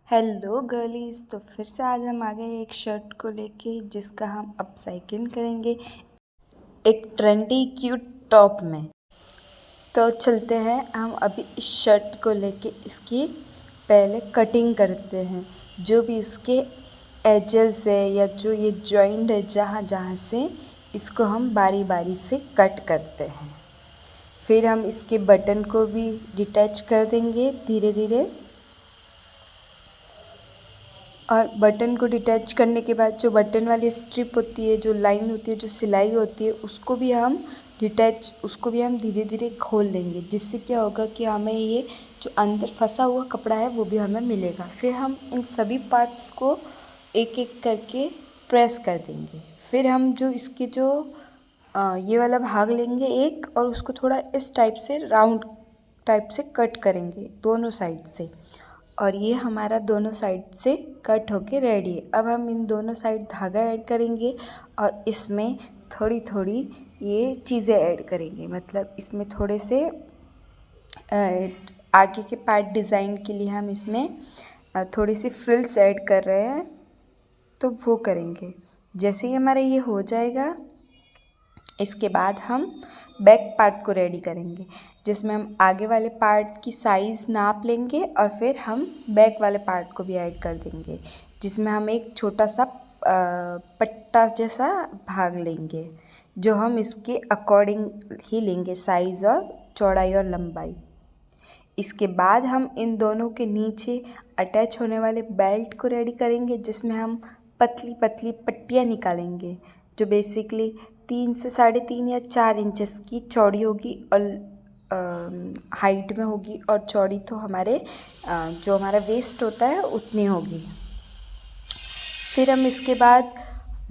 Hello गर्लीज। तो फिर से आज हम आ गए एक शर्ट को लेके जिसका हम अपसाइकिल करेंगे एक ट्रेंडी क्यूट टॉप में। तो चलते हैं हम अभी इस शर्ट को लेके इसकी पहले कटिंग करते हैं। जो भी इसके एजेस है या जो ये जॉइंट है जहाँ जहाँ से इसको हम बारी बारी से कट करते हैं। फिर हम इसके बटन को भी डिटैच कर देंगे धीरे धीरे। और बटन को डिटैच करने के बाद जो बटन वाली स्ट्रिप होती है, जो लाइन होती है, जो सिलाई होती है, उसको भी हम धीरे धीरे खोल लेंगे। जिससे क्या होगा कि हमें ये जो अंदर फंसा हुआ कपड़ा है वो भी हमें मिलेगा। फिर हम इन सभी पार्ट्स को एक एक करके प्रेस कर देंगे। फिर हम जो इसके जो ये वाला भाग लेंगे एक, और उसको थोड़ा इस टाइप से राउंड टाइप से कट करेंगे दोनों साइड से। और ये हमारा दोनों साइड से कट होके रेडी है। अब हम इन दोनों साइड धागा ऐड करेंगे और इसमें थोड़ी थोड़ी ये चीज़ें ऐड करेंगे। मतलब इसमें थोड़े से आगे के पार्ट डिज़ाइन के लिए हम इसमें थोड़ी सी फ्रिल्स ऐड कर रहे हैं, तो वो करेंगे। जैसे ही हमारा ये हो जाएगा, इसके बाद हम बैक पार्ट को रेडी करेंगे, जिसमें हम आगे वाले पार्ट की साइज़ नाप लेंगे और फिर हम बैक वाले पार्ट को भी ऐड कर देंगे, जिसमें हम एक छोटा सा पट्टा जैसा भाग लेंगे, जो हम इसके अकॉर्डिंग ही लेंगे साइज़ और चौड़ाई और लंबाई। इसके बाद हम इन दोनों के नीचे अटैच होने वाले बेल्ट को रेडी करेंगे, जिसमें हम पतली पतली पट्टियाँ निकालेंगे, जो बेसिकली 3 से 3.5 या 4 इंचेस की चौड़ी होगी और हाइट में होगी, और चौड़ी तो हमारे जो हमारा वेस्ट होता है उतनी होगी। फिर हम इसके बाद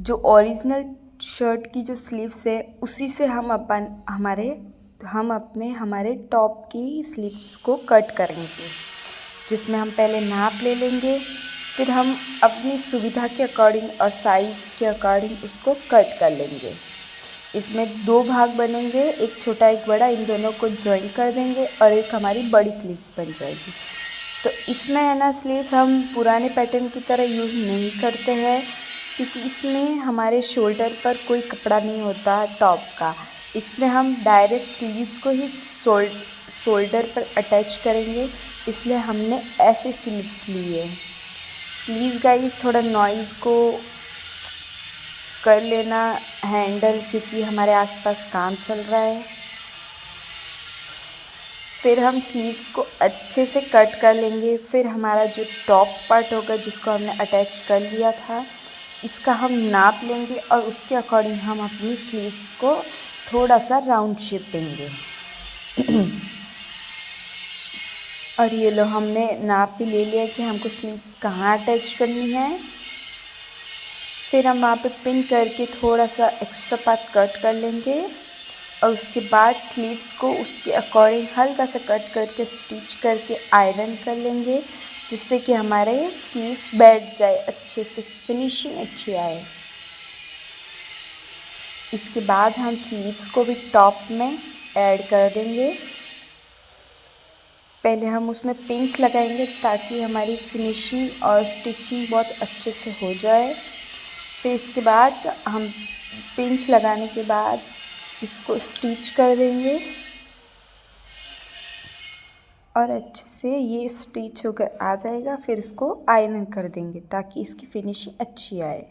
जो ओरिजिनल शर्ट की जो स्लीव्स है उसी से हम हमारे टॉप की स्लीव्स को कट करेंगे, जिसमें हम पहले नाप ले लेंगे। फिर हम अपनी सुविधा के अकॉर्डिंग और साइज़ के अकॉर्डिंग उसको कट कर लेंगे। इसमें 2 भाग बनेंगे, एक छोटा एक बड़ा। इन दोनों को ज्वाइन कर देंगे और एक हमारी बड़ी स्लीव्स बन जाएगी। तो इसमें है ना, स्लीव्स हम पुराने पैटर्न की तरह यूज़ नहीं करते हैं, क्योंकि इसमें हमारे शोल्डर पर कोई कपड़ा नहीं होता टॉप का। इसमें हम डायरेक्ट स्लीव्स को ही शोल्डर पर अटैच करेंगे, इसलिए हमने ऐसे स्लीव्स लिए। प्लीज़ गाइस थोड़ा नॉइज़ को कर लेना हैंडल, क्योंकि हमारे आसपास काम चल रहा है। फिर हम स्लीव्स को अच्छे से कट कर लेंगे। फिर हमारा जो टॉप पार्ट होगा जिसको हमने अटैच कर लिया था, इसका हम नाप लेंगे और उसके अकॉर्डिंग हम अपनी स्लीव्स को थोड़ा सा राउंड शेप देंगे। और ये लो, हमने नाप भी ले लिया कि हमको स्लीव्स कहाँ अटैच करनी है। फिर हम वहाँ पे पिन करके थोड़ा सा एक्स्ट्रा पार्ट कट कर लेंगे और उसके बाद स्लीव्स को उसके अकॉर्डिंग हल्का सा कट करके स्टिच करके आयरन कर लेंगे, जिससे कि हमारे स्लीव्स बैठ जाए अच्छे से, फिनिशिंग अच्छी आए। इसके बाद हम स्लीव्स को भी टॉप में ऐड कर देंगे। पहले हम उसमें पिन्स लगाएंगे ताकि हमारी फिनिशिंग और स्टिचिंग बहुत अच्छे से हो जाए। फिर इसके बाद हम पिन्स लगाने के बाद इसको स्टिच कर देंगे और अच्छे से ये स्टिच होकर आ जाएगा। फिर इसको आयरन कर देंगे ताकि इसकी फिनिशिंग अच्छी आए।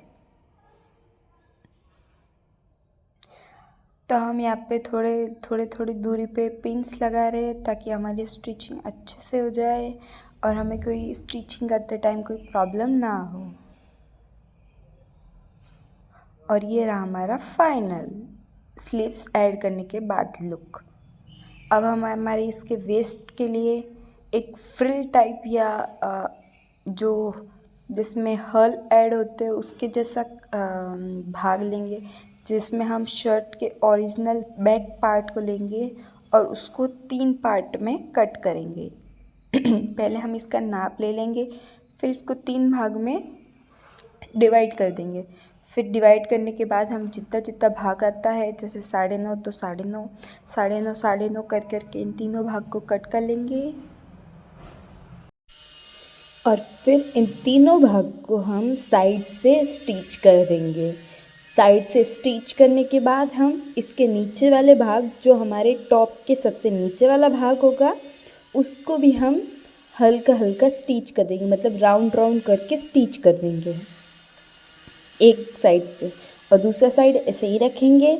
तो हम यहाँ पे थोड़ी दूरी पे पिन्स लगा रहे हैं ताकि हमारी स्टिचिंग अच्छे से हो जाए और हमें कोई स्टिचिंग करते टाइम कोई प्रॉब्लम ना हो। और ये रहा हमारा फाइनल स्लीव्स ऐड करने के बाद लुक। अब हम हमारे इसके वेस्ट के लिए एक फ्रिल टाइप या जो जिसमें हर्ल ऐड होते हैं उसके जैसा भाग लेंगे, जिसमें हम शर्ट के ओरिजिनल बैक पार्ट को लेंगे और उसको 3 पार्ट में कट करेंगे। पहले हम इसका नाप ले लेंगे, फिर इसको 3 भाग में डिवाइड कर देंगे। फिर डिवाइड करने के बाद हम जितना जितना भाग आता है, जैसे 9.5 तो 9.5, 9.5 9.5 कर करके इन तीनों भाग को कट कर लेंगे। और फिर इन तीनों भाग को हम साइड से स्टिच कर देंगे। साइड से स्टिच करने के बाद हम इसके नीचे वाले भाग, जो हमारे टॉप के सबसे नीचे वाला भाग होगा, उसको भी हम हल्का हल्का स्टिच कर देंगे, मतलब राउंड राउंड करके स्टिच कर देंगे एक साइड से, और दूसरा साइड ऐसे ही रखेंगे।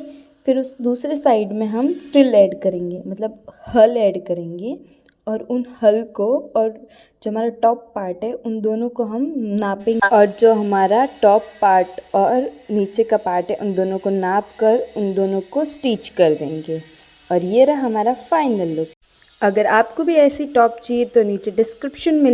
फिर उस दूसरे साइड में हम फ्रिल ऐड करेंगे, मतलब हल ऐड करेंगे, और उन हल को और जो हमारा टॉप पार्ट है उन दोनों को हम नापेंगे, और जो हमारा टॉप पार्ट और नीचे का पार्ट है उन दोनों को नाप कर उन दोनों को स्टिच कर देंगे। और ये रहा हमारा फाइनल लुक। अगर आपको भी ऐसी टॉप चाहिए तो नीचे डिस्क्रिप्शन में